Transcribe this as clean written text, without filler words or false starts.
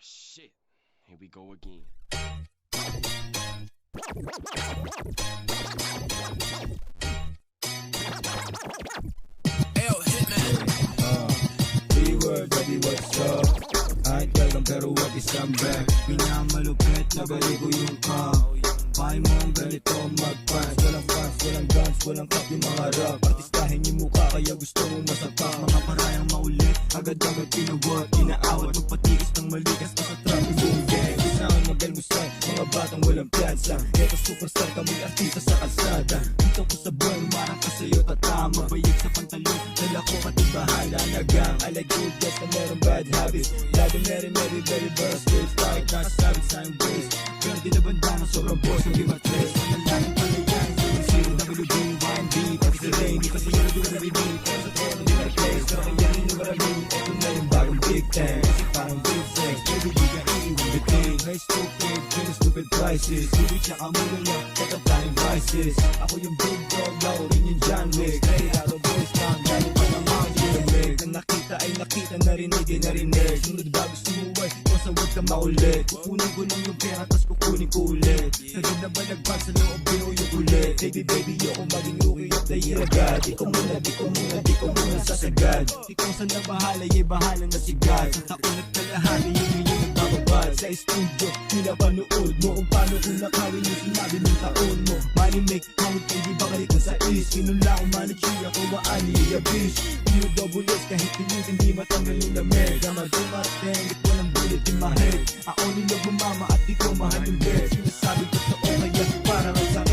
shit. Here we go again. L Hitman. B-word, baby, what's up? Kahit kailan pero what is come back? Pinamalupit, nagaligo yung cup. Pahay mo ang ganito mag-fans. Walang fans, walang guns, walang cup yung mga rap. Artistahin yung mukha kaya gusto mong masapak. Mga parayang maulit, agad agad pinawag. Inaawat, magpatikis ng malikas pa sa trap. Boom gang, isang magalmusay. Mga batang walang piyansa. Eto superstar kami artista sa kalsada. Dito ko sa buwan, marang ka sa'yo tatama. Bayig sa pantalon, dala ko pati bahala na gang. I like good guys na merong bad habits. Lado meron very versatile. Kahit nasa sabit sa yung ways. Pero di na bandana, sobrang boss ng lima tres. Ang laking palayan, zero WD, YMB. Pati sa rain, di pa sa yun na review. Pero sa tono di na place, pero kayanin yung maraming. Eto na yung bagong big time, kasi parang big sex. Baby, di ka iiwan bitin. Hey stupid, really stupid prices. Hindi tsaka muna lang, tatatanging vices. Ako yung big dog, ako rin yung John Wick. Hey, out of voice lang, galing pa ng mga dinig. Nang nakita ay nakita, narinig ay narinig. Sunod bago sumuway, kung sa wag ka maulit. Kukunin ko lang yung pera, tas kukunin ko ulit. Sagad na ba nagbag sa loob, bino yung ulit. Baby, ako maging rookie of the year agad. Di ko muna sasagad. Ikaw sa nabahala, yay bahala na si God. Sa taon at kalahati, yun yung nagbababad. Sa studio, pinapanood mo kung paano kung nakawin yung sinabi ng taon mo. Money make, count, hindi ba kalit na sa is. Kinula ko manichira ko, maani yung bitch. New double S, kahit pilit, hindi matanggal yung lamig. Gama dumating, di walang bullet in my head. Ako nilog mo mama at di ko mahal yung best. Sinasabi ko sa kaya parang ang sakit.